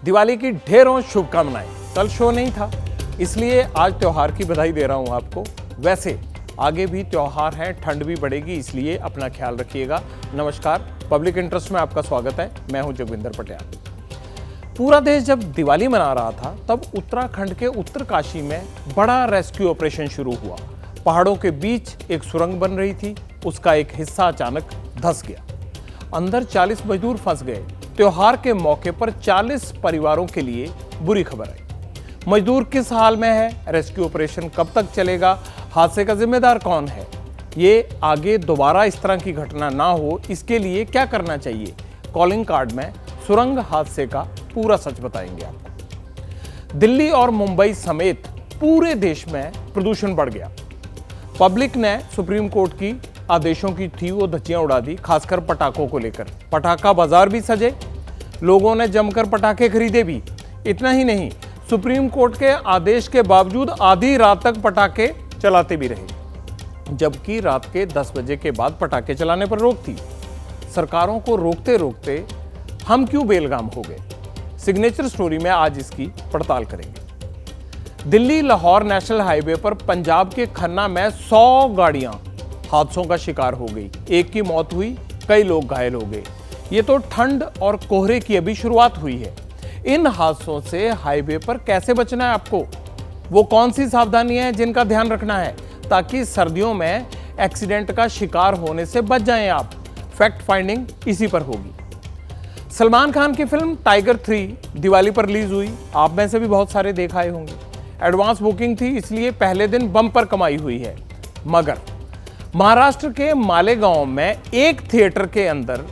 दिवाली की ढेरों शुभकामनाएं। कल शो नहीं था, इसलिए आज त्योहार की बधाई दे रहा हूं आपको। वैसे आगे भी त्योहार है, ठंड भी बढ़ेगी, इसलिए अपना ख्याल रखिएगा। नमस्कार, पब्लिक इंटरेस्ट में आपका स्वागत है। मैं हूं जोगिंदर पटियाल। पूरा देश जब दिवाली मना रहा था, तब उत्तराखंड के उत्तरकाशी में बड़ा रेस्क्यू ऑपरेशन शुरू हुआ। पहाड़ों के बीच एक सुरंग बन रही थी, उसका एक हिस्सा अचानक धंस गया। अंदर 40 मजदूर फंस गए। त्योहार के मौके पर 40 परिवारों के लिए बुरी खबर आई। मजदूर किस हाल में है, रेस्क्यू ऑपरेशन कब तक चलेगा, हादसे का जिम्मेदार कौन है, ये आगे दोबारा इस तरह की घटना ना हो, इसके लिए क्या करना चाहिए, कॉलिंग कार्ड में सुरंग हादसे का पूरा सच बताएंगे आपको। दिल्ली और मुंबई समेत पूरे देश में प्रदूषण बढ़ गया। पब्लिक ने सुप्रीम कोर्ट की आदेशों की थी वो धज्जियां उड़ा दी, खासकर पटाखों को लेकर। पटाखा बाजार भी सजे, लोगों ने जमकर पटाखे खरीदे भी। इतना ही नहीं, सुप्रीम कोर्ट के आदेश के बावजूद आधी रात तक पटाखे चलाते भी रहे, जबकि रात के 10 बजे के बाद पटाखे चलाने पर रोक थी। सरकारों को रोकते रोकते हम क्यों बेलगाम हो गए? सिग्नेचर स्टोरी में आज इसकी पड़ताल करेंगे। दिल्ली लाहौर नेशनल हाईवे पर पंजाब के खन्ना में 100 गाड़ियां हादसों का शिकार हो गई। एक की मौत हुई, कई लोग घायल हो गए। ये तो ठंड और कोहरे की अभी शुरुआत हुई है। इन हादसों से हाईवे पर कैसे बचना है आपको? वो कौन सी सावधानियां हैं जिनका ध्यान रखना है ताकि सर्दियों में एक्सीडेंट का शिकार होने से बच जाएं आप? फैक्ट फाइंडिंग इसी पर होगी। सलमान खान की फिल्म टाइगर 3 दिवाली पर रिलीज हुई। आप में से भी बहुत सारे देख आए होंगे। एडवांस बुकिंग थी, इसलिए पहले दिन बम्पर कमाई हुई है। मगर महाराष्ट्र के मालेगांव में एक थिएटर के अंदर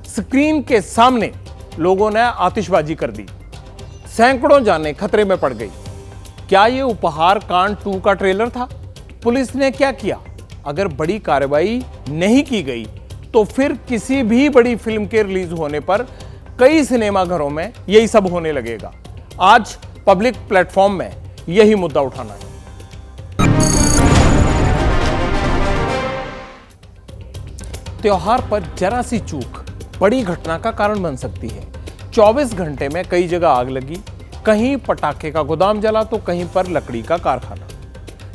स्क्रीन के सामने लोगों ने आतिशबाजी कर दी। सैकड़ों जानें खतरे में पड़ गई। क्या यह उपहार कांड 2 का ट्रेलर था? पुलिस ने क्या किया? अगर बड़ी कार्रवाई नहीं की गई तो फिर किसी भी बड़ी फिल्म के रिलीज होने पर कई सिनेमा घरों में यही सब होने लगेगा। आज पब्लिक प्लेटफॉर्म में यही मुद्दा उठाना है। त्योहार पर जरा सी चूक बड़ी घटना का कारण बन सकती है। 24 घंटे में कई जगह आग लगी, कहीं पटाखे का गोदाम जला तो कहीं पर लकड़ी का कारखाना।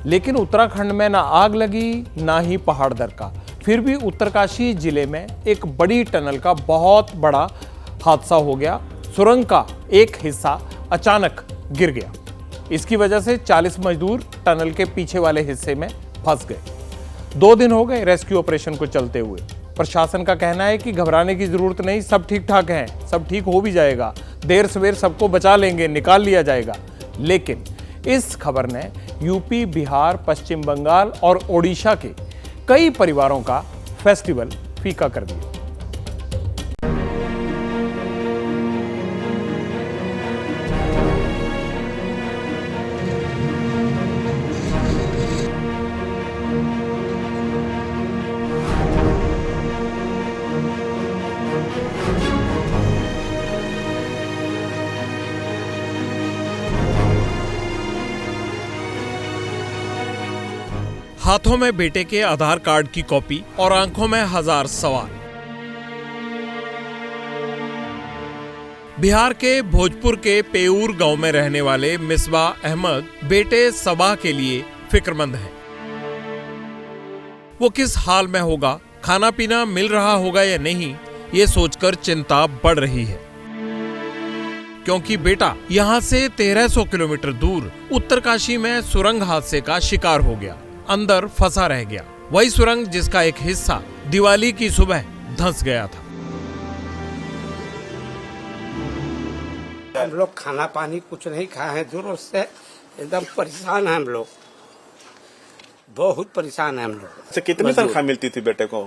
लेकिन उत्तराखंड में ना आग लगी, ना ही पहाड़ दरका। फिर भी उत्तरकाशी जिले में एक बड़ी टनल का बहुत बड़ा हादसा हो गया। सुरंग का एक हिस्सा अचानक गिर गया। इसकी वजह से 40 मजदूर टनल के पीछे वाले हिस्से में फंस गए। 2 दिन हो गए रेस्क्यू ऑपरेशन को चलते हुए। प्रशासन का कहना है कि घबराने की जरूरत नहीं, सब ठीक ठाक हैं, सब ठीक हो भी जाएगा, देर सवेर सबको बचा लेंगे, निकाल लिया जाएगा। लेकिन इस खबर ने यूपी, बिहार, पश्चिम बंगाल और ओडिशा के कई परिवारों का फेस्टिवल फीका कर दिया। हाथों में बेटे के आधार कार्ड की कॉपी और आंखों में हजार सवाल। बिहार के भोजपुर के पेऊर गांव में रहने वाले मिसबाह अहमद बेटे सबा के लिए फिक्रमंद हैं। वो किस हाल में होगा, खाना पीना मिल रहा होगा या नहीं, ये सोचकर चिंता बढ़ रही है। क्योंकि बेटा यहां से 1300 किलोमीटर दूर उत्तरकाशी में सुरंग हादसे का शिकार हो गया, अंदर फंसा रह गया। वही सुरंग जिसका एक हिस्सा दिवाली की सुबह धंस गया था। हम लोग खाना पानी कुछ नहीं खाए हैं, जोरों से एकदम परेशान हैं हम लोग, बहुत परेशान हैं हम लोग। से कितनी तनख्वाह मिलती थी बेटे को?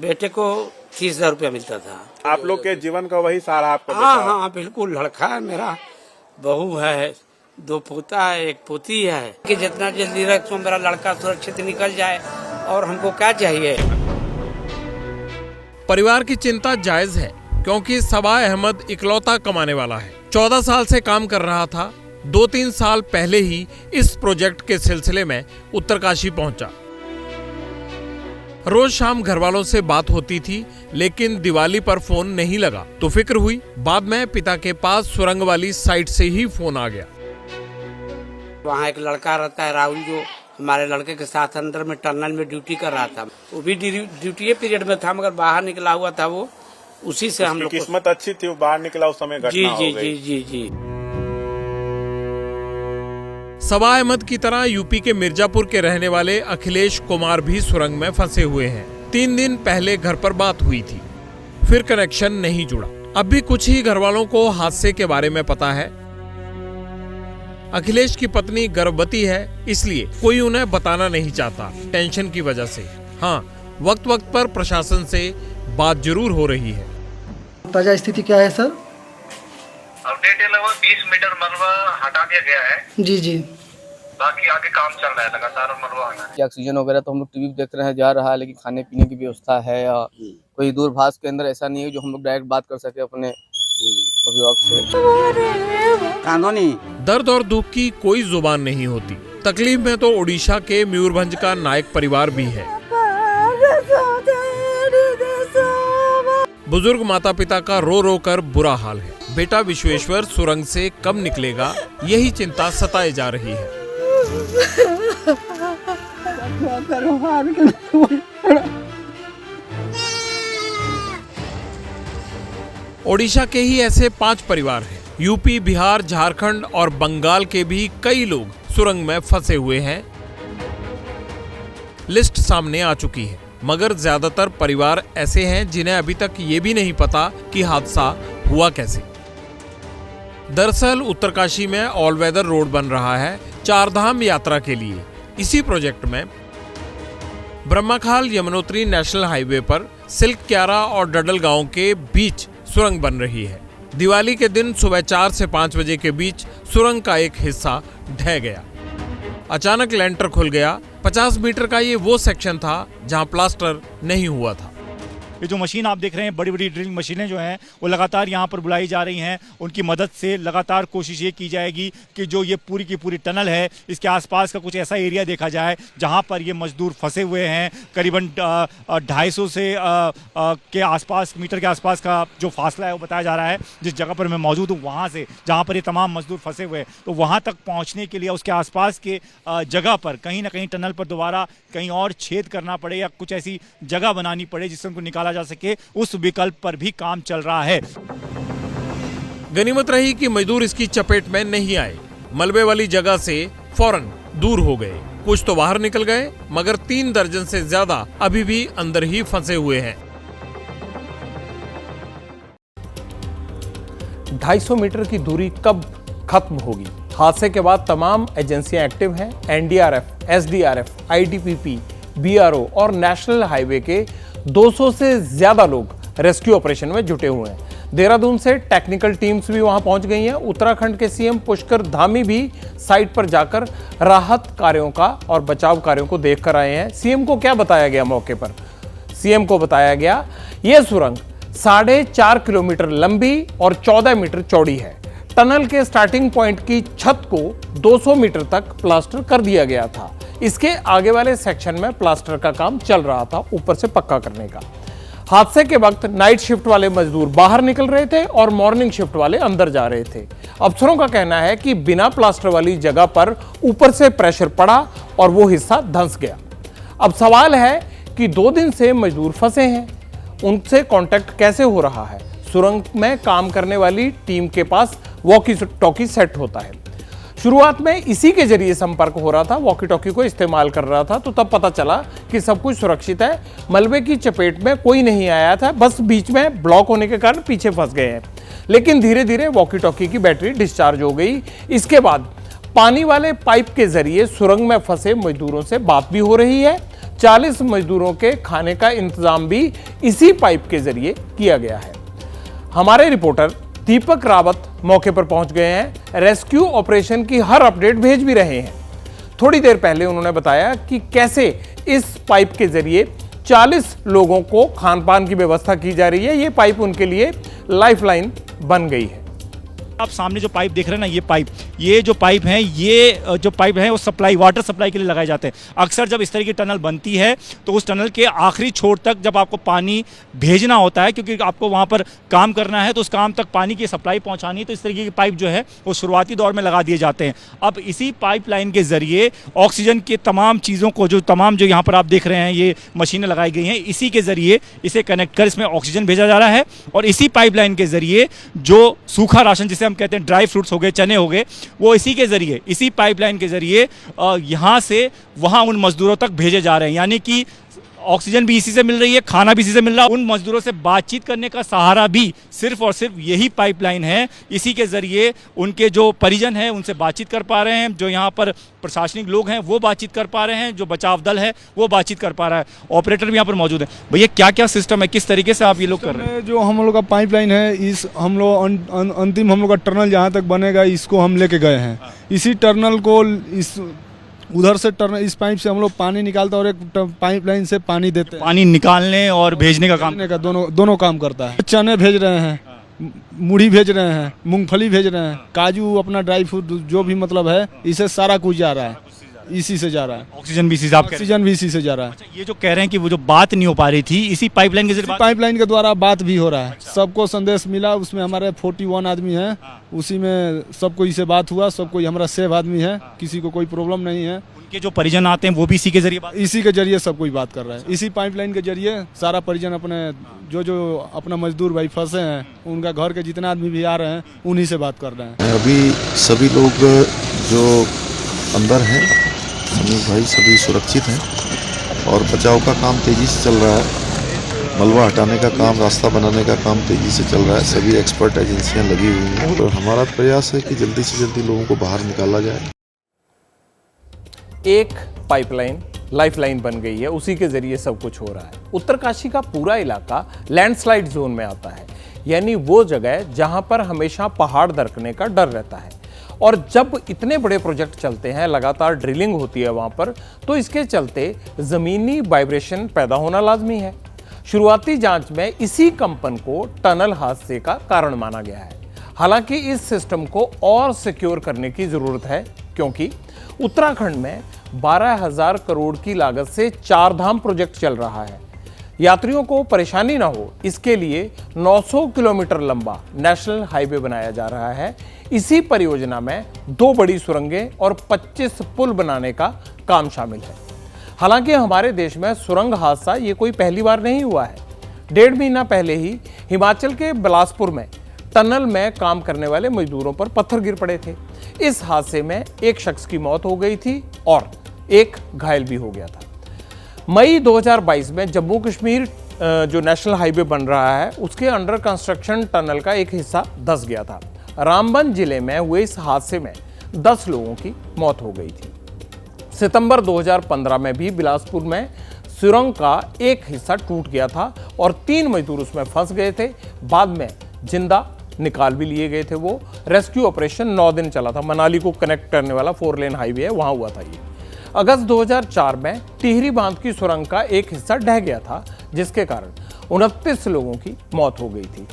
बेटे को 30,000 रुपया मिलता था। आप लोग के जीवन का वही सहारा आपका? हाँ, बिल्कुल। लड़का है मेरा, बहू है, 2 पोता है, 1 पोती है। कि जितना जल्दी रख मेरा लड़का सुरक्षित निकल जाए, और हमको क्या चाहिए। परिवार की चिंता जायज है, क्योंकि सबा अहमद इकलौता कमाने वाला है। 14 साल से काम कर रहा था। 2-3 साल पहले ही इस प्रोजेक्ट के सिलसिले में उत्तरकाशी पहुंचा। रोज शाम घर वालों से बात होती थी, लेकिन दिवाली पर फोन नहीं लगा तो फिक्र हुई। बाद में पिता के पास सुरंग वाली साइट से ही फोन आ गया। वहाँ एक लड़का रहता है राहुल, जो हमारे लड़के के साथ अंदर में टनल में ड्यूटी कर रहा था। वो भी ड्यूटी पीरियड में था, मगर बाहर निकला हुआ था वो, उसी से हम लोग किस्मत अच्छी थी, वो बाहर निकला उस समय घटना जी हो जी गई। जी जी जी। सबा अहमद की तरह यूपी के मिर्जापुर के रहने वाले अखिलेश कुमार भी सुरंग में फंसे हुए हैं। 3 दिन पहले घर पर बात हुई थी, फिर कनेक्शन नहीं जुड़ा। अब भी कुछ ही घर वालों को हादसे के बारे में पता है। अखिलेश की पत्नी गर्भवती है, इसलिए कोई उन्हें बताना नहीं चाहता, टेंशन की वजह से। हाँ, वक्त वक्त पर प्रशासन से बात जरूर हो रही है। ताजा स्थिति क्या है सर? अपडेट है लगभग 20 मीटर मलबा हटा दिया गया है। जी जी। बाकी आगे काम चल रहा है, लगातार मलबा आना है। ऑक्सीजन वगैरह तो हम लोग टीवी देख रहे हैं जा रहा है, लेकिन खाने पीने की व्यवस्था है या कोई दूरभाष के अंदर ऐसा नहीं है जो हम लोग डायरेक्ट बात कर सके अपने अभिभावक से। कानूनी दर्द और दुख की कोई जुबान नहीं होती। तकलीफ में तो ओडिशा के मयूरभंज का नायक परिवार भी है। बुजुर्ग माता पिता का रो रो कर बुरा हाल है। बेटा विश्वेश्वर सुरंग से कब निकलेगा, यही चिंता सताए जा रही है। ओडिशा के ही ऐसे 5 परिवार हैं। यूपी, बिहार, झारखंड और बंगाल के भी कई लोग सुरंग में फंसे हुए हैं। लिस्ट सामने आ चुकी है, मगर ज्यादातर परिवार ऐसे हैं जिन्हें अभी तक ये भी नहीं पता कि हादसा हुआ कैसे। दरअसल उत्तरकाशी में ऑल वेदर रोड बन रहा है 4 धाम यात्रा के लिए। इसी प्रोजेक्ट में ब्रह्माखाल यमुनोत्री नेशनल हाईवे पर सिल्क क्यारा और डडल गांव के बीच सुरंग बन रही है। दिवाली के दिन सुबह 4 से 5 बजे के बीच सुरंग का एक हिस्सा ढह गया। अचानक लेंटर खुल गया। 50 मीटर का ये वो सेक्शन था जहां प्लास्टर नहीं हुआ था। ये जो मशीन आप देख रहे हैं, बड़ी बड़ी ड्रिलिंग मशीनें जो हैं वो लगातार यहाँ पर बुलाई जा रही हैं। उनकी मदद से लगातार कोशिश ये की जाएगी कि जो ये पूरी की पूरी टनल है, इसके आसपास का कुछ ऐसा एरिया देखा जाए जहाँ पर ये मजदूर फंसे हुए हैं। करीबन 250 से के आसपास मीटर के आसपास का जो फासला है वो बताया जा रहा है। जिस जगह पर मैं मौजूद हूँ वहाँ से, जहाँ पर ये तमाम मजदूर फंसे हुए हैं, तो वहाँ तक पहुँचने के लिए उसके आसपास के जगह पर कहीं ना कहीं टनल पर दोबारा कहीं और छेद करना पड़े या कुछ ऐसी जगह बनानी पड़े जिससे उनको निकाला जा सके, उस विकल्प पर भी काम चल रहा है। गनीमत रही कि मजदूर इसकी चपेट में नहीं आए। मलबे वाली जगह से फौरन दूर हो गए। कुछ तो बाहर निकल गए, मगर 3 दर्जन से ज्यादा अभी भी अंदर ही फंसे हुए हैं। 250 मीटर की दूरी कब खत्म होगी? हादसे के बाद तमाम एजेंसियां एक्टिव हैं। एनडीआरएफ, एसडीआरएफ, आईटीबीपी, बीआरओ और नेशनल हाईवे के 200 से ज्यादा लोग रेस्क्यू ऑपरेशन में जुटे हुए हैं। देहरादून से टेक्निकल टीम्स भी वहां पहुंच गई हैं। उत्तराखंड के सीएम पुष्कर धामी भी साइट पर जाकर राहत कार्यों का और बचाव कार्यों को देखकर आए हैं। सीएम को क्या बताया गया मौके पर? सीएम को बताया गया यह सुरंग 4.5 किलोमीटर लंबी और 14 मीटर चौड़ी है। टनल के स्टार्टिंग पॉइंट की छत को 200 मीटर तक प्लास्टर कर दिया गया था। इसके आगे वाले सेक्शन में प्लास्टर का काम चल रहा था, ऊपर से पक्का करने का। हादसे के वक्त नाइट शिफ्ट वाले मजदूर बाहर निकल रहे थे और मॉर्निंग शिफ्ट वाले अंदर जा रहे थे। अफसरों का कहना है कि बिना प्लास्टर वाली जगह पर ऊपर से प्रेशर पड़ा और वो हिस्सा धंस गया। अब सवाल है कि 2 दिन से मजदूर फंसे हैं, उनसे कांटेक्ट कैसे हो रहा है? सुरंग में काम करने वाली टीम के पास वॉकी टॉकी सेट होता है। शुरुआत में इसी के जरिए संपर्क हो रहा था, वॉकी टॉकी को इस्तेमाल कर रहा था, तो तब पता चला कि सब कुछ सुरक्षित है, मलबे की चपेट में कोई नहीं आया था, बस बीच में ब्लॉक होने के कारण पीछे फंस गए हैं। लेकिन धीरे धीरे वॉकी टॉकी की बैटरी डिस्चार्ज हो गई। इसके बाद पानी वाले पाइप के जरिए सुरंग में फंसे मजदूरों से बात भी हो रही है। 40 मजदूरों के खाने का इंतजाम भी इसी पाइप के जरिए किया गया है। हमारे रिपोर्टर दीपक रावत मौके पर पहुंच गए हैं। रेस्क्यू ऑपरेशन की हर अपडेट भेज भी रहे हैं। थोड़ी देर पहले उन्होंने बताया कि कैसे इस पाइप के जरिए 40 लोगों को खान पान की व्यवस्था की जा रही है। ये पाइप उनके लिए लाइफलाइन बन गई है। आप सामने जो पाइप देख रहे हैं ना, ये पाइप ये जो पाइप हैं, ये जो पाइप हैं वो सप्लाई, वाटर सप्लाई के लिए लगाए जाते हैं। अक्सर जब इस तरह की टनल बनती है तो उस टनल के आखिरी छोर तक जब आपको पानी भेजना होता है, क्योंकि आपको वहाँ पर काम करना है तो उस काम तक पानी की सप्लाई पहुँचानी है, तो इस तरीके की पाइप जो है वो शुरुआती दौर में लगा दिए जाते हैं। अब इसी पाइपलाइन के ज़रिए ऑक्सीजन के तमाम चीज़ों को, जो यहाँ पर आप देख रहे हैं ये मशीनें लगाई गई हैं, इसी के ज़रिए इसे कनेक्ट कर इसमें ऑक्सीजन भेजा जा रहा है। और इसी पाइपलाइन के ज़रिए जो सूखा राशन जिसे हम कहते हैं, ड्राई फ्रूट्स हो गए, चने हो गए, वो इसी के ज़रिए, इसी पाइपलाइन के ज़रिए यहाँ से वहाँ उन मज़दूरों तक भेजे जा रहे हैं। यानी कि ऑक्सीजन भी इसी से मिल रही है, खाना भी इसी से मिल रहा है। उन मजदूरों से बातचीत करने का सहारा भी सिर्फ और सिर्फ यही पाइपलाइन है। इसी के ज़रिए उनके जो परिजन हैं उनसे बातचीत कर पा रहे हैं, जो यहाँ पर प्रशासनिक लोग हैं वो बातचीत कर पा रहे हैं, जो बचाव दल है वो बातचीत कर पा रहा है। ऑपरेटर भी यहाँ पर मौजूद है। भैया क्या क्या सिस्टम है, किस तरीके से आप ये लोग कर रहे हैं? जो हम लोग का पाइपलाइन है, इस हम लोग अंतिम हम लोग का टनल जहाँ तक बनेगा इसको हम लेके गए हैं। इसी टनल को इस उधर से टर्न, इस पाइप से हम लोग पानी निकालते हैं और एक पाइपलाइन से पानी देते हैं। पानी निकालने और भेजने का काम दोनों काम करता है। चने भेज रहे हैं, मूढ़ी भेज रहे हैं, मूंगफली भेज रहे हैं, काजू, अपना ड्राई फ्रूट जो भी मतलब है, इसे सारा कुछ जा रहा है, इसी से जा रहा है। ऑक्सीजन भी इसी से, ऑक्सीजन भी इसी से जा रहा है। अच्छा, ये जो कह रहे हैं कि वो जो बात नहीं हो पा रही थी, इसी पाइपलाइन के जरिए, पाइपलाइन के द्वारा बात भी हो रहा है। सबको संदेश मिला, उसमें हमारे 41 आदमी हैं, उसी में सबको इससे बात हुआ। सब कोई हमारा सेफ आदमी है, किसी को कोई प्रॉब्लम नहीं है। उनके जो परिजन आते हैं वो भी इसी के जरिए इसी के जरिए सब कोई बात कर रहा है। इसी पाइपलाइन के जरिए सारा परिजन अपने जो अपना मजदूर भाई फंसे हैं, उनका घर के जितना आदमी भी आ रहे हैं, उन्हीं से बात कर रहे हैं। अभी सभी लोग जो अंदर हैं, समीर भाई सभी सुरक्षित हैं और बचाव का काम तेज़ी से चल रहा है। मलबा हटाने का काम, रास्ता बनाने का काम तेज़ी से चल रहा है। सभी एक्सपर्ट एजेंसियां लगी हुई हैं और हमारा प्रयास है कि जल्दी से जल्दी लोगों को बाहर निकाला जाए। एक पाइपलाइन लाइफलाइन बन गई है, उसी के जरिए सब कुछ हो रहा है। उत्तरकाशी का पूरा इलाका लैंडस्लाइड जोन में आता है, यानी वो जगह जहां पर हमेशा पहाड़ दरकने का डर रहता है। और जब इतने बड़े प्रोजेक्ट चलते हैं, लगातार ड्रिलिंग होती है वहां पर, तो इसके चलते ज़मीनी वाइब्रेशन पैदा होना लाजमी है। शुरुआती जांच में इसी कंपन को टनल हादसे का कारण माना गया है। हालांकि इस सिस्टम को और सिक्योर करने की ज़रूरत है, क्योंकि उत्तराखंड में 12,000 करोड़ की लागत से 4 धाम प्रोजेक्ट चल रहा है। यात्रियों को परेशानी ना हो, इसके लिए 900 किलोमीटर लंबा नेशनल हाईवे बनाया जा रहा है। इसी परियोजना में 2 बड़ी सुरंगें और 25 पुल बनाने का काम शामिल है। हालांकि हमारे देश में सुरंग हादसा ये कोई पहली बार नहीं हुआ है। 1.5 महीना पहले ही हिमाचल के बिलासपुर में टनल में काम करने वाले मजदूरों पर पत्थर गिर पड़े थे। इस हादसे में एक शख्स की मौत हो गई थी और एक घायल भी हो गया था। मई 2022 में जम्मू कश्मीर जो नेशनल हाईवे बन रहा है, उसके अंडर कंस्ट्रक्शन टनल का एक हिस्सा धंस गया था। रामबन जिले में हुए इस हादसे में 10 लोगों की मौत हो गई थी। सितंबर 2015 में भी बिलासपुर में सुरंग का एक हिस्सा टूट गया था और 3 मजदूर उसमें फंस गए थे। बाद में जिंदा निकाल भी लिए गए थे। वो रेस्क्यू ऑपरेशन 9 दिन चला था। मनाली को कनेक्ट करने वाला 4 लेन हाईवे है, वहां हुआ था ये। अगस्त 2004 में टिहरी बांध की सुरंग का एक हिस्सा ढह गया था, जिसके कारण 29 लोगों की मौत हो गई थी।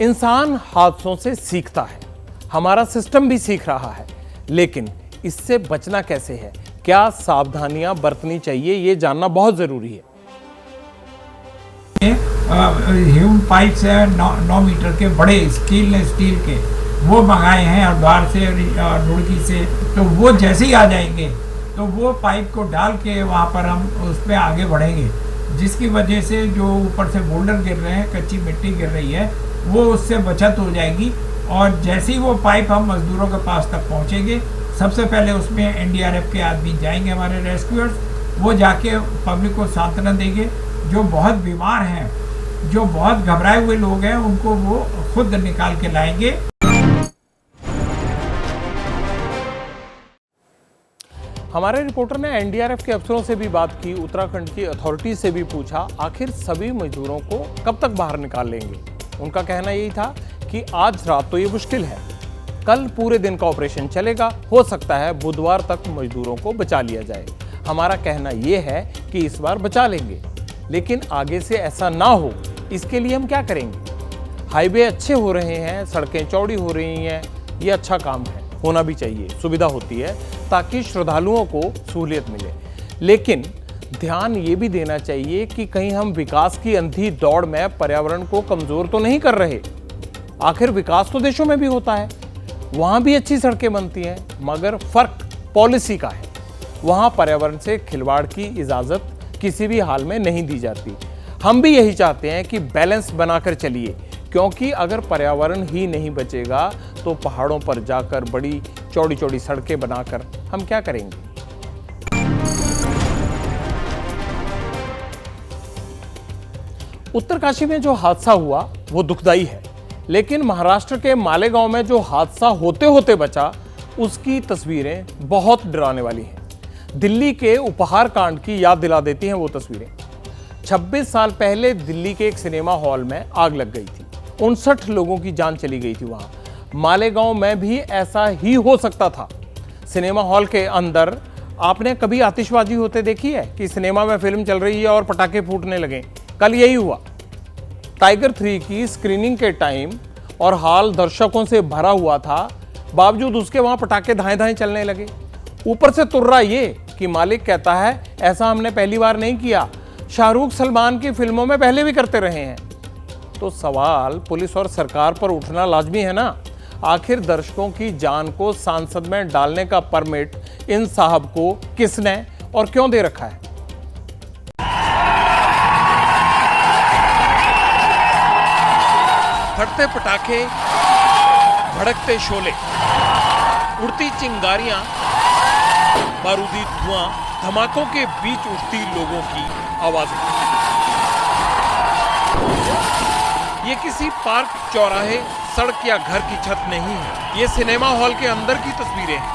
इंसान हादसों से सीखता है, हमारा सिस्टम भी सीख रहा है, लेकिन इससे बचना कैसे है, क्या सावधानियां बरतनी चाहिए, ये जानना बहुत जरूरी है। ह्यूम पाइप्स है 9 मीटर के बड़े स्टील के, वो मंगाए हैं हरिद्वार से और रुड़की से। तो वो जैसे ही आ जाएंगे तो वो पाइप को डाल के वहाँ पर हम उस पर आगे बढ़ेंगे, जिसकी वजह से जो ऊपर से बोल्डर गिर रहे हैं, कच्ची मिट्टी गिर रही है, वो उससे बचत हो जाएगी। और जैसे ही वो पाइप हम मजदूरों के पास तक पहुँचेंगे, सबसे पहले उसमें NDRF के आदमी जाएंगे, हमारे रेस्क्यूअर्स, वो जाके पब्लिक को सांत्वना देंगे। जो बहुत बीमार हैं, जो बहुत घबराए हुए लोग हैं, उनको वो खुद निकाल के लाएंगे। हमारे रिपोर्टर ने NDRF के अफसरों से भी बात की, उत्तराखंड की अथॉरिटी से भी पूछा आखिर सभी मजदूरों को कब तक बाहर निकाल लेंगे। उनका कहना यही था कि आज रात तो ये मुश्किल है, कल पूरे दिन का ऑपरेशन चलेगा, हो सकता है बुधवार तक मजदूरों को बचा लिया जाए। हमारा कहना ये है कि इस बार बचा लेंगे, लेकिन आगे से ऐसा ना हो, इसके लिए हम क्या करेंगे। हाईवे अच्छे हो रहे हैं, सड़कें चौड़ी हो रही हैं, ये अच्छा काम है, होना भी चाहिए, सुविधा होती है ताकि श्रद्धालुओं को सहूलियत मिले। लेकिन ध्यान ये भी देना चाहिए कि कहीं हम विकास की अंधी दौड़ में पर्यावरण को कमजोर तो नहीं कर रहे। आखिर विकास तो देशों में भी होता है, वहां भी अच्छी सड़कें बनती हैं, मगर फर्क पॉलिसी का है। वहां पर्यावरण से खिलवाड़ की इजाजत किसी भी हाल में नहीं दी जाती। हम भी यही चाहते हैं कि बैलेंस बनाकर चलिए, क्योंकि अगर पर्यावरण ही नहीं बचेगा तो पहाड़ों पर जाकर बड़ी चौड़ी चौड़ी सड़कें बनाकर हम क्या करेंगे। उत्तरकाशी में जो हादसा हुआ वो दुखदाई है, लेकिन महाराष्ट्र के मालेगांव में जो हादसा होते होते बचा उसकी तस्वीरें बहुत डराने वाली हैं। दिल्ली के उपहार कांड की याद दिला देती हैं वो तस्वीरें। 26 साल पहले दिल्ली के एक सिनेमा हॉल में आग लग गई थी, 59 लोगों की जान चली गई थी। वहां मालेगांव में भी ऐसा ही हो सकता था। सिनेमा हॉल के अंदर आपने कभी आतिशबाजी होते देखी है कि सिनेमा में फिल्म चल रही है और पटाखे फूटने लगे? कल यही हुआ। टाइगर 3 की स्क्रीनिंग के टाइम और हॉल दर्शकों से भरा हुआ था, बावजूद उसके वहां पटाखे धाएं धाएं चलने लगे। ऊपर से तुर्रा ये कि मालिक कहता है ऐसा हमने पहली बार नहीं किया, शाहरुख सलमान की फिल्मों में पहले भी करते रहे हैं। तो सवाल पुलिस और सरकार पर उठना लाजमी है ना। आखिर दर्शकों की जान को सांसद में डालने का परमिट इन साहब को किसने और क्यों दे रखा है? फटते पटाखे, भड़कते शोले, उड़ती चिंगारियां, बारूदी धुआं, धमाकों के बीच उठती लोगों की आवाजें। ये किसी पार्क, चौराहे, सड़क या घर की छत नहीं है, ये सिनेमा हॉल के अंदर की तस्वीरें हैं।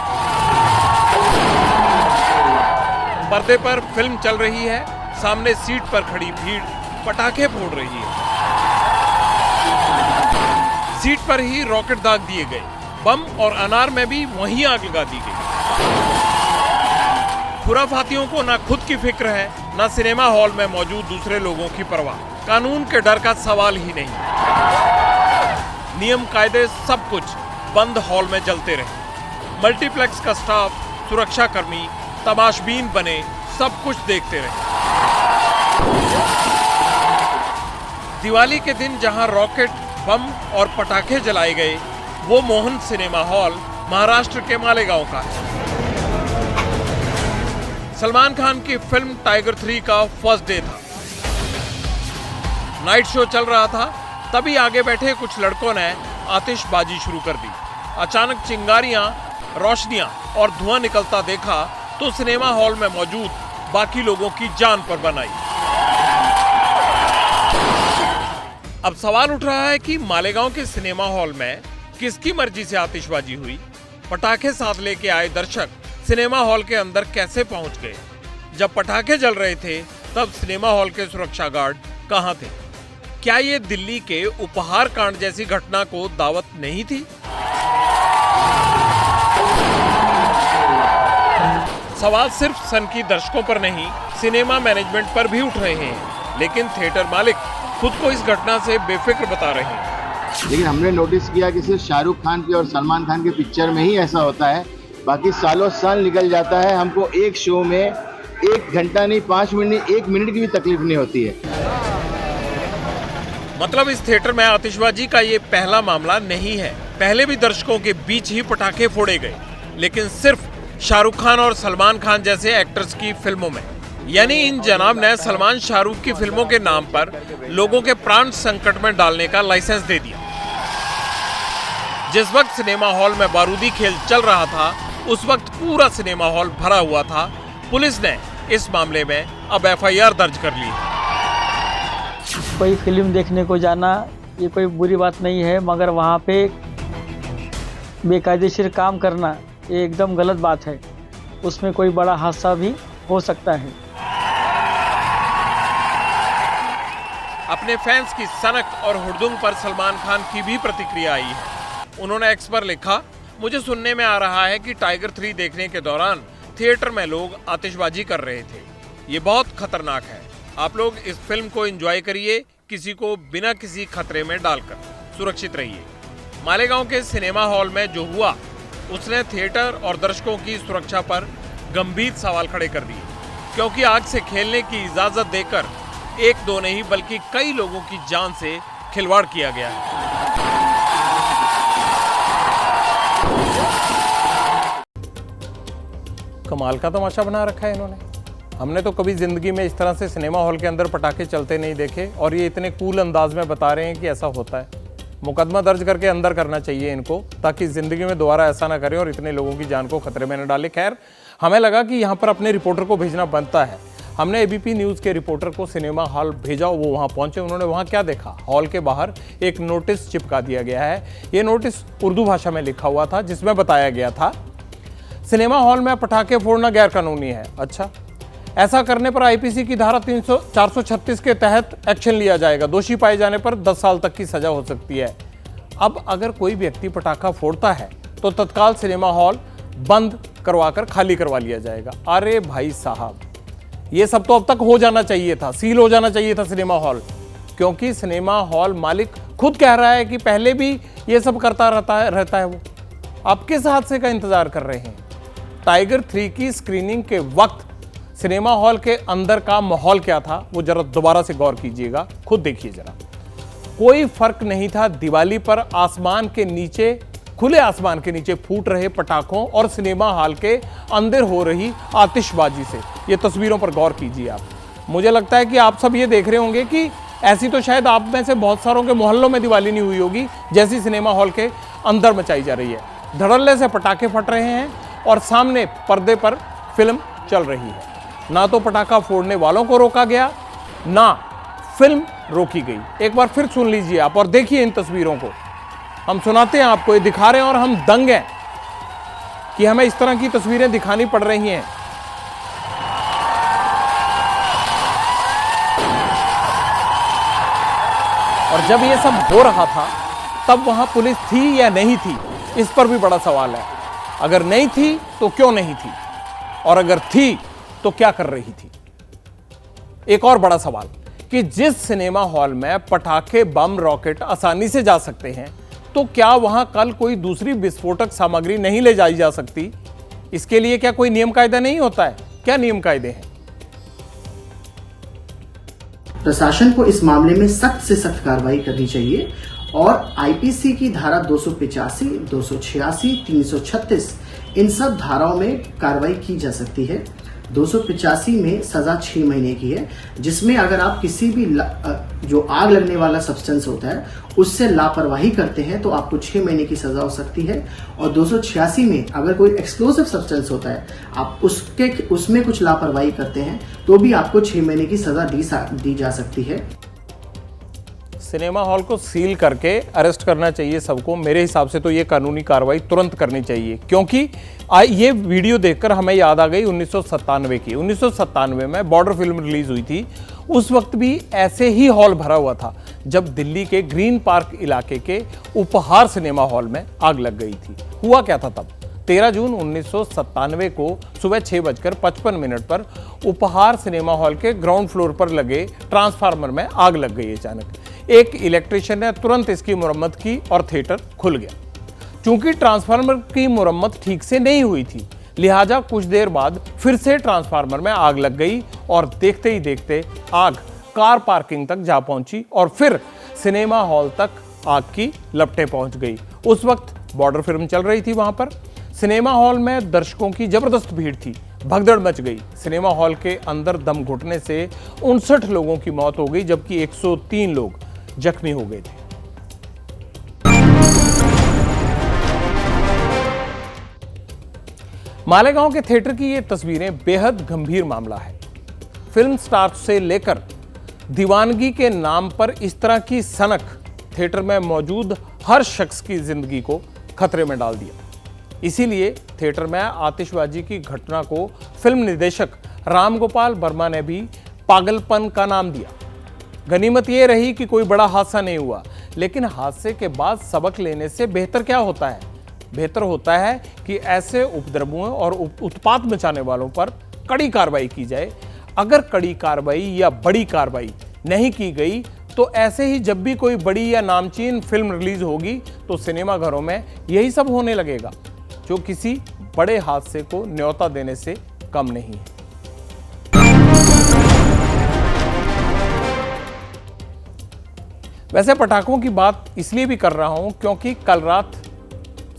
पर्दे पर फिल्म चल रही है, सामने सीट पर खड़ी भीड़ पटाखे फोड़ रही है। सीट पर ही रॉकेट दाग दिए गए, बम और अनार में भी वहीं आग लगा दी गई। खुराफातियों को ना खुद की फिक्र है, ना सिनेमा हॉल में मौजूद दूसरे लोगों की परवाह। कानून के डर का सवाल ही नहीं। नियम कायदे सब कुछ बंद हॉल में जलते रहे। मल्टीप्लेक्स का स्टाफ, सुरक्षा कर्मी तमाशबीन बने, सब कुछ देखते रहे। दिवाली के दिन जहां रॉकेट, बम और पटाखे जलाए गए, वो मोहन सिनेमा हॉल महाराष्ट्र के मालेगांव का है। सलमान खान की फिल्म टाइगर 3 का फर्स्ट डे था। नाइट शो चल रहा था, तभी आगे बैठे कुछ लड़कों ने आतिशबाजी शुरू कर दी। अचानक चिंगारियां, रोशनियां और धुआं निकलता देखा तो सिनेमा हॉल में मौजूद बाकी लोगों की जान पर बन आई। अब सवाल उठ रहा है कि मालेगांव के सिनेमा हॉल में किसकी मर्जी से आतिशबाजी हुई? पटाखे साथ लेके आए दर्शक सिनेमा हॉल के अंदर कैसे पहुंच गए? जब पटाखे जल रहे थे तब सिनेमा हॉल के सुरक्षा गार्ड कहां थे? क्या ये दिल्ली के उपहार कांड जैसी घटना को दावत नहीं थी? सवाल सिर्फ सनकी दर्शकों पर नहीं, सिनेमा मैनेजमेंट पर भी उठ रहे हैं, लेकिन थिएटर मालिक खुद को इस घटना से बेफिक्र बता रहे हैं। लेकिन हमने नोटिस किया कि सिर्फ शाहरुख खान की और सलमान खान की पिक्चर में ही ऐसा होता है, बाकी सालों साल निकल जाता है, हमको एक शो में 1 घंटा नहीं, 5 मिनट नहीं, 1 मिनट की भी तकलीफ नहीं होती है। मतलब इस थिएटर में आतिशबाजी का ये पहला मामला नहीं है। पहले भी दर्शकों के बीच ही पटाखे फोड़े गए, लेकिन सिर्फ शाहरुख खान और सलमान खान जैसे एक्टर्स की फिल्मों में। यानी इन जनाब ने सलमान शाहरुख की फिल्मों के नाम पर लोगों के प्राण संकट में डालने का लाइसेंस दे दिया। जिस वक्त सिनेमा हॉल में बारूदी खेल चल रहा था, उस वक्त पूरा सिनेमा हॉल भरा हुआ था। पुलिस ने इस मामले में अब FIR दर्ज कर ली है। कोई फिल्म देखने को जाना ये कोई बुरी बात नहीं है, मगर वहाँ पे बेकायदेशीर काम करना ये एकदम गलत बात है। उसमें कोई बड़ा हादसा भी हो सकता है। अपने फैंस की सनक और हुड़दुंग पर सलमान खान की भी प्रतिक्रिया आई है। उन्होंने एक्स पर लिखा, मुझे सुनने में आ रहा है कि टाइगर 3 देखने के दौरान थिएटर में लोग आतिशबाजी कर रहे थे। ये बहुत खतरनाक है। आप लोग इस फिल्म को एंजॉय करिए, किसी को बिना किसी खतरे में डालकर सुरक्षित रहिए। मालेगांव के सिनेमा हॉल में जो हुआ उसने थिएटर और दर्शकों की सुरक्षा पर गंभीर सवाल खड़े कर दिए, क्योंकि आग से खेलने की इजाजत देकर एक दो नहीं बल्कि कई लोगों की जान से खिलवाड़ किया गया है। कमाल का तमाशा बना रखा है इन्होंने। हमने तो कभी जिंदगी में इस तरह से सिनेमा हॉल के अंदर पटाखे चलते नहीं देखे, और ये इतने कूल अंदाज में बता रहे हैं कि ऐसा होता है। मुकदमा दर्ज करके अंदर करना चाहिए इनको, ताकि जिंदगी में दोबारा ऐसा ना करें और इतने लोगों की जान को खतरे में न डाले। खैर, हमें लगा कि यहाँ पर अपने रिपोर्टर को भेजना बनता है। हमने एबीपी न्यूज़ के रिपोर्टर को सिनेमा हॉल भेजा, वो वहाँ पहुँचे। उन्होंने वहाँ क्या देखा? हॉल के बाहर एक नोटिस चिपका दिया गया है। ये नोटिस उर्दू भाषा में लिखा हुआ था, जिसमें बताया गया था सिनेमा हॉल में पटाखे फोड़ना गैरकानूनी है। अच्छा, ऐसा करने पर आईपीसी की धारा 436 के तहत एक्शन लिया जाएगा। दोषी पाए जाने पर 10 साल तक की सजा हो सकती है। अब अगर कोई व्यक्ति पटाखा फोड़ता है तो तत्काल सिनेमा हॉल बंद करवाकर खाली करवा लिया जाएगा। अरे भाई साहब, ये सब तो अब तक हो जाना चाहिए था, सील हो जाना चाहिए था सिनेमा हॉल, क्योंकि सिनेमा हॉल मालिक खुद कह रहा है कि पहले भी ये सब करता रहता है वो। आप किस हादसे का इंतजार कर रहे हैं? टाइगर 3 की स्क्रीनिंग के वक्त सिनेमा हॉल के अंदर का माहौल क्या था, वो जरा दोबारा से गौर कीजिएगा, खुद देखिए जरा। कोई फर्क नहीं था दिवाली पर आसमान के नीचे, खुले आसमान के नीचे फूट रहे पटाखों और सिनेमा हॉल के अंदर हो रही आतिशबाजी से। ये तस्वीरों पर गौर कीजिए आप। मुझे लगता है कि आप सब ये देख रहे होंगे कि ऐसी तो शायद आप में से बहुत सारों के मोहल्लों में दिवाली नहीं हुई होगी, जैसी सिनेमा हॉल के अंदर मचाई जा रही है। धड़ल्ले से पटाखे फट रहे हैं और सामने पर्दे पर फिल्म चल रही है। ना तो पटाखा फोड़ने वालों को रोका गया, ना फिल्म रोकी गई। एक बार फिर सुन लीजिए आप और देखिए इन तस्वीरों को। हम सुनाते हैं आपको, ये दिखा रहे हैं और हम दंग हैं कि हमें इस तरह की तस्वीरें दिखानी पड़ रही हैं। और जब ये सब हो रहा था तब वहां पुलिस थी या नहीं थी, इस पर भी बड़ा सवाल है। अगर नहीं थी तो क्यों नहीं थी, और अगर थी तो क्या कर रही थी? एक और बड़ा सवाल कि जिस सिनेमा हॉल में पटाखे, बम, रॉकेट आसानी से जा सकते हैं, तो क्या वहां कल कोई दूसरी विस्फोटक सामग्री नहीं ले जाई जा सकती? इसके लिए क्या कोई नियम कायदा नहीं होता है? क्या नियम कायदे हैं? प्रशासन को इस मामले में सख्त से सख्त कार्रवाई करनी चाहिए और आईपीसी की धारा 285, 286, 336 इन सब धाराओं में कार्रवाई की जा सकती है। 285 में सजा 6 महीने की है, जिसमें अगर आप किसी भी जो आग लगने वाला सब्सटेंस होता है उससे लापरवाही करते हैं तो आपको 6 महीने की सजा हो सकती है। और 286 में अगर कोई एक्सप्लोसिव सब्सटेंस होता है, आप उसमें कुछ लापरवाही करते हैं तो भी आपको 6 महीने की सजा दी जा सकती है। सिनेमा हॉल को सील करके अरेस्ट करना चाहिए सबको। मेरे हिसाब से तो ये कानूनी कार्रवाई तुरंत करनी चाहिए, क्योंकि ये वीडियो देखकर हमें याद आ गई 1997 की। 1997 में बॉर्डर फिल्म रिलीज हुई थी। उस वक्त भी ऐसे ही हॉल भरा हुआ था जब दिल्ली के ग्रीन पार्क इलाके के उपहार सिनेमा हॉल में आग लग गई थी। हुआ क्या था तब? 13 जून 1997 को सुबह 6:55 पर उपहार सिनेमा हॉल के ग्राउंड फ्लोर पर लगे ट्रांसफार्मर में आग लग गई अचानक। एक इलेक्ट्रिशियन ने तुरंत इसकी मुरम्मत की और थिएटर खुल गया। चूंकि ट्रांसफार्मर की मुरम्मत ठीक से नहीं हुई थी, लिहाजा कुछ देर बाद फिर से ट्रांसफार्मर में आग लग गई और देखते ही देखते आग कार पार्किंग तक जा पहुंची और फिर सिनेमा हॉल तक आग की लपटें पहुंच गई। उस वक्त बॉर्डर फिल्म चल रही थी वहां पर। सिनेमा हॉल में दर्शकों की जबरदस्त भीड़ थी, भगदड़ मच गई। सिनेमा हॉल के अंदर दम घुटने से 59 लोगों की मौत हो गई, जबकि 103 लोग जख्मी हो गए थे। मालेगांव के थिएटर की ये तस्वीरें बेहद गंभीर मामला है। फिल्म स्टार से लेकर दीवानगी के नाम पर इस तरह की सनक थिएटर में मौजूद हर शख्स की जिंदगी को खतरे में डाल दिया। इसीलिए थिएटर में आतिशबाजी की घटना को फिल्म निर्देशक रामगोपाल वर्मा ने भी पागलपन का नाम दिया। गनीमत ये रही कि कोई बड़ा हादसा नहीं हुआ, लेकिन हादसे के बाद सबक लेने से बेहतर क्या होता है? बेहतर होता है कि ऐसे उपद्रवों और उत्पात मचाने वालों पर कड़ी कार्रवाई की जाए। अगर कड़ी कार्रवाई या बड़ी कार्रवाई नहीं की गई तो ऐसे ही जब भी कोई बड़ी या नामचीन फिल्म रिलीज होगी तो सिनेमा घरों में यही सब होने लगेगा। जो किसी बड़े हादसे को न्योता देने से कम नहीं है। वैसे पटाखों की बात इसलिए भी कर रहा हूं क्योंकि कल रात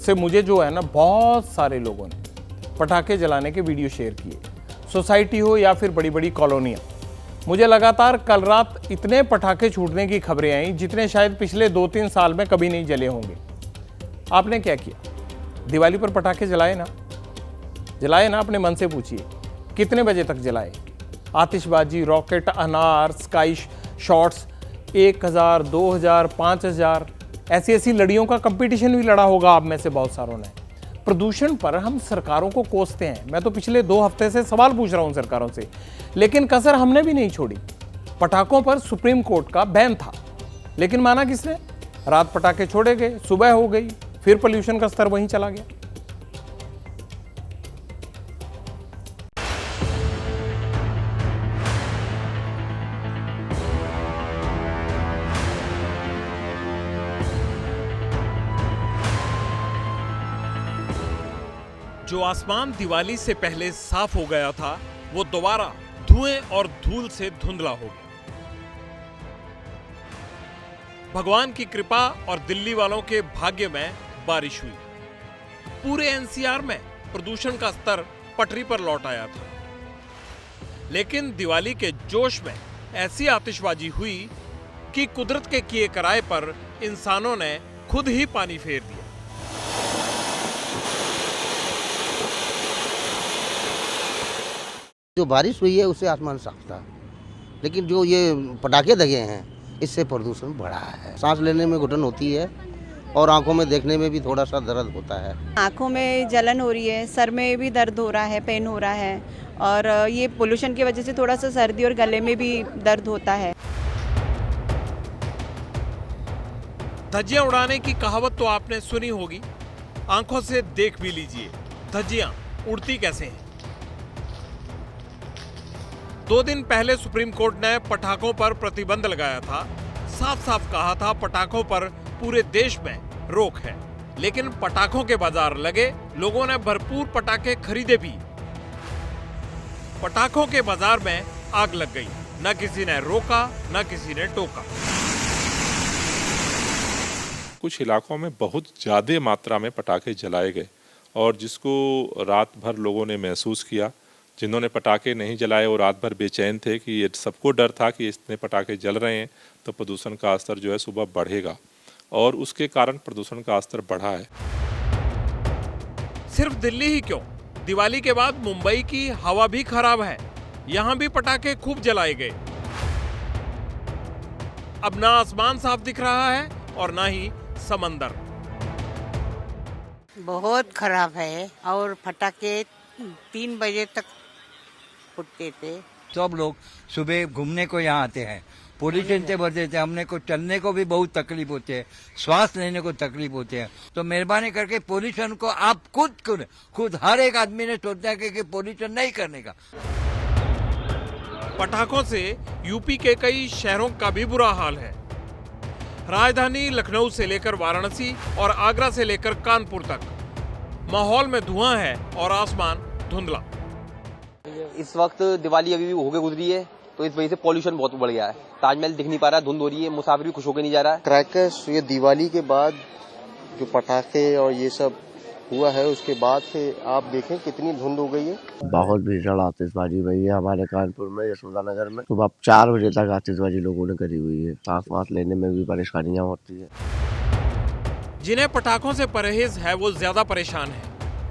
से मुझे जो है ना, बहुत सारे लोगों ने पटाखे जलाने के वीडियो शेयर किए, सोसाइटी हो या फिर बड़ी बड़ी कॉलोनियां। मुझे लगातार कल रात इतने पटाखे छूटने की खबरें आई जितने शायद पिछले 2-3 साल में कभी नहीं जले होंगे। आपने क्या किया? दिवाली पर पटाखे जलाए ना? अपने मन से पूछिए, कितने बजे तक जलाए? आतिशबाजी, रॉकेट, अनार, स्काई शॉट्स, 1000, 2000, 5000 ऐसी लड़ियों का कंपटीशन भी लड़ा होगा आप में से बहुत सारों ने। प्रदूषण पर हम सरकारों को कोसते हैं। मैं तो पिछले 2 हफ्ते से सवाल पूछ रहा हूं सरकारों से, लेकिन कसर हमने भी नहीं छोड़ी। पटाखों पर सुप्रीम कोर्ट का बैन था, लेकिन माना किसने? रात पटाखे छोड़े गए, सुबह हो गई, फिर पोल्यूशन का स्तर वहीं चला गया। जो आसमान दिवाली से पहले साफ हो गया था, वो दोबारा धुएं और धूल से धुंधला हो गया। भगवान की कृपा और दिल्ली वालों के भाग्य में बारिश हुई। पूरे एनसीआर में प्रदूषण का स्तर पटरी पर लौट आया था, लेकिन दिवाली के जोश में ऐसी आतिशबाजी हुई कि कुदरत के किए कराए पर इंसानों ने खुद ही पानी फेर दिया। जो बारिश हुई है उससे आसमान साफ था, लेकिन जो ये पटाखे लगे हैं इससे प्रदूषण बढ़ा है। सांस लेने में घुटन होती है और आंखों में देखने में भी थोड़ा सा दर्द होता है। आंखों में जलन हो रही है, सर में भी दर्द हो रहा है, पेन हो रहा है, और ये पोल्यूशन की वजह से थोड़ा सा सर्दी और गले में भी दर्द होता है। धज्जियां उड़ाने की कहावत तो आपने सुनी होगी, आंखों से देख भी लीजिए धज्जियां उड़ती कैसे हैं। 2 दिन पहले सुप्रीम कोर्ट ने पटाखों पर प्रतिबंध लगाया था। साफ साफ कहा था पटाखों पर पूरे देश में रोक है, लेकिन पटाखों के बाजार लगे, लोगों ने भरपूर पटाखे खरीदे भी। पटाखों के बाजार में आग लग गई, न किसी ने रोका न किसी ने टोका। कुछ इलाकों में बहुत ज़्यादा मात्रा में पटाखे जलाए गए और जिसको रात भर लोगों ने महसूस किया। जिन्होंने पटाखे नहीं जलाए वो रात भर बेचैन थे कि ये सबको डर था कि इतने पटाखे जल रहे हैं तो प्रदूषण का स्तर जो है सुबह बढ़ेगा, और उसके कारण प्रदूषण का स्तर बढ़ा है। सिर्फ दिल्ली ही क्यों, दिवाली के बाद मुंबई की हवा भी खराब है। यहां भी पटाखे खूब जलाए गए। अब ना आसमान साफ दिख रहा है और ना ही समंदर। बहुत खराब है, और पटाखे 3 बजे तक फुटते थे। सब लोग सुबह घूमने को यहाँ आते हैं, पोल्यूशन से भर देते हैं। हमने को चलने को भी बहुत तकलीफ होती है, श्वास लेने को तकलीफ होती है। तो मेहरबानी करके पोल्यूशन को आप खुद हर एक आदमी ने सोचना है कि पोल्यूशन नहीं करने का। पटाखों से यूपी के कई शहरों का भी बुरा हाल है। राजधानी लखनऊ से लेकर वाराणसी और आगरा से लेकर कानपुर तक माहौल में धुआं है और आसमान धुंधला। इस वक्त दिवाली अभी भी होके गुजरी है, तो इस वजह से पॉल्यूशन बहुत बढ़ गया है। ताजमहल दिख नहीं पा रहा है, धुंध हो रही है, मुसाफिर भी खुश होकर नहीं जा रहा है। क्रैकर्स ये दिवाली के बाद जो पटाखे और ये सब हुआ है उसके बाद से आप देखें कितनी धुंध हो गई है। बहुत भीषण आतिशबाजी हुई है हमारे कानपुर में, यशोदा नगर में। सुबह 4 बजे तक आतिशबाजी लोगों ने करी हुई है। सांस वास लेने में भी परेशानियां होती है। जिन्हें पटाखों से परहेज है वो ज्यादा परेशान है,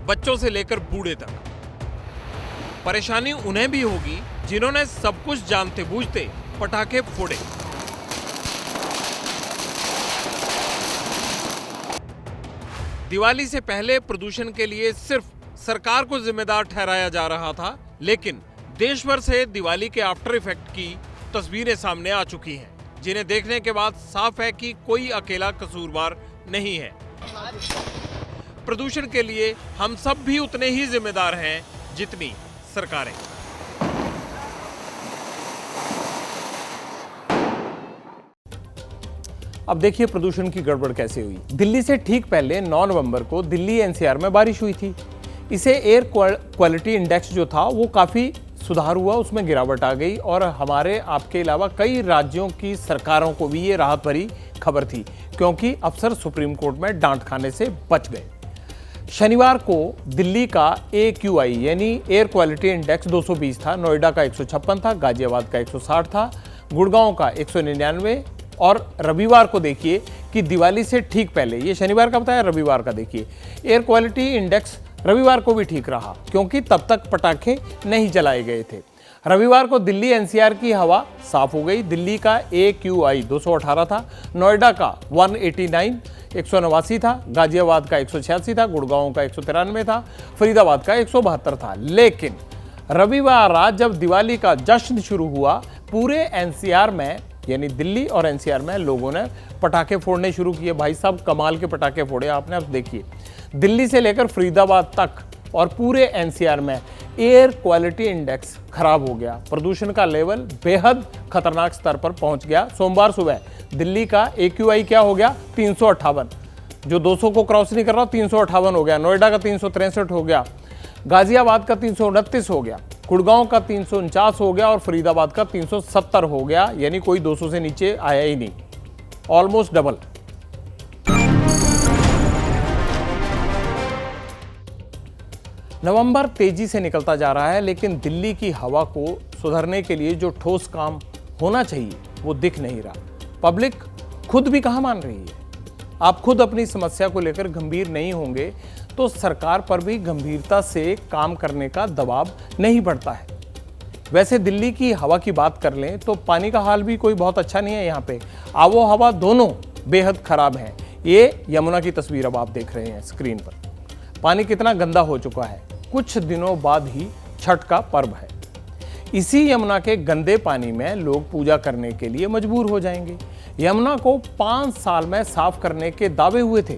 बच्चों से लेकर बूढ़े तक। परेशानी उन्हें भी होगी जिन्होंने सब कुछ जानते बूझते पटाखे फोड़े। दिवाली से पहले प्रदूषण के लिए सिर्फ सरकार को जिम्मेदार ठहराया जा रहा था, लेकिन देश भर से दिवाली के आफ्टर इफेक्ट की तस्वीरें सामने आ चुकी हैं, जिन्हें देखने के बाद साफ है कि कोई अकेला कसूरवार नहीं है। प्रदूषण के लिए हम सब भी उतने ही जिम्मेदार हैं जितनी सरकारें। अब देखिए प्रदूषण की गड़बड़ कैसे हुई। दिल्ली से ठीक पहले 9 नवंबर को दिल्ली एनसीआर में बारिश हुई थी। इसे एयर क्वालिटी इंडेक्स जो था वो काफ़ी सुधार हुआ, उसमें गिरावट आ गई और हमारे आपके अलावा कई राज्यों की सरकारों को भी ये राहत भरी खबर थी, क्योंकि अफसर सुप्रीम कोर्ट में डांट खाने से बच गए। शनिवार को दिल्ली का AQI यानी एयर क्वालिटी इंडेक्स 220 था, नोएडा का 156 था, गाजियाबाद का 160 था, गुड़गांव का 199 और रविवार को देखिए कि दिवाली से ठीक पहले, ये शनिवार का बताया, रविवार का देखिए एयर क्वालिटी इंडेक्स रविवार को भी ठीक रहा, क्योंकि तब तक पटाखे नहीं जलाए गए थे। रविवार को दिल्ली एनसीआर की हवा साफ हो गई। दिल्ली का AQI 218 था, नोएडा का 189 189 था, गाजियाबाद का 186 था, गुड़गांव का 193 था, फरीदाबाद का 172 था। लेकिन रविवार रात जब दिवाली का जश्न शुरू हुआ, पूरे एनसीआर में यानी दिल्ली और एनसीआर में लोगों ने पटाखे फोड़ने शुरू किए। भाई साहब कमाल के पटाखे फोड़े आपने। अब देखिए दिल्ली से लेकर फरीदाबाद तक और पूरे एनसीआर में एयर क्वालिटी इंडेक्स खराब हो गया। प्रदूषण का लेवल बेहद खतरनाक स्तर पर पहुंच गया। सोमवार सुबह दिल्ली का AQI क्या हो गया? 358, जो 200 को क्रॉस नहीं कर रहा, 358 हो गया। नोएडा का 363 हो गया, गाजियाबाद का 329 हो गया, गुड़गांव का 349 हो गया और फरीदाबाद का 370 हो गया। यानी कोई 200 से नीचे आया ही नहीं, ऑलमोस्ट डबल। नवंबर तेजी से निकलता जा रहा है, लेकिन दिल्ली की हवा को सुधरने के लिए जो ठोस काम होना चाहिए वो दिख नहीं रहा। पब्लिक खुद भी कहाँ मान रही है। आप खुद अपनी समस्या को लेकर गंभीर नहीं होंगे तो सरकार पर भी गंभीरता से काम करने का दबाव नहीं बढ़ता है। वैसे दिल्ली की हवा की बात कर लें तो पानी का हाल भी कोई बहुत अच्छा नहीं है। यहाँ पे आबो हवा दोनों बेहद खराब हैं। ये यमुना की तस्वीर अब आप देख रहे हैं स्क्रीन पर। पानी कितना गंदा हो चुका है। कुछ दिनों बाद ही छठ का पर्व है। इसी यमुना के गंदे पानी में लोग पूजा करने के लिए मजबूर हो जाएंगे। यमुना को 5 साल में साफ करने के दावे हुए थे,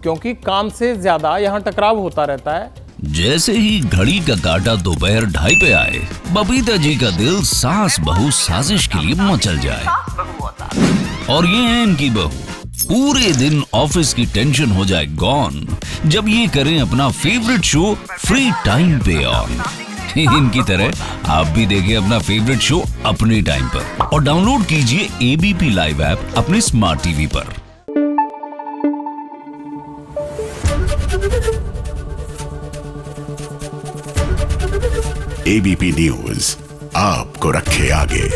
क्योंकि काम से ज्यादा यहाँ टकराव होता रहता है। जैसे ही घड़ी का काटा दोपहर 2:30 पे आए, बबीता जी का दिल सास बहू साजिश के लिए मचल जाए। और ये है इनकी बहू, पूरे दिन ऑफिस की टेंशन हो जाए गॉन जब ये करें अपना फेवरेट शो फ्री टाइम पे ऑन। इनकी तरह आप भी देखें अपना फेवरेट शो अपने टाइम पर और डाउनलोड कीजिए ABP लाइव ऐप अपने स्मार्ट टीवी पर। ABP न्यूज आपको रखे आगे।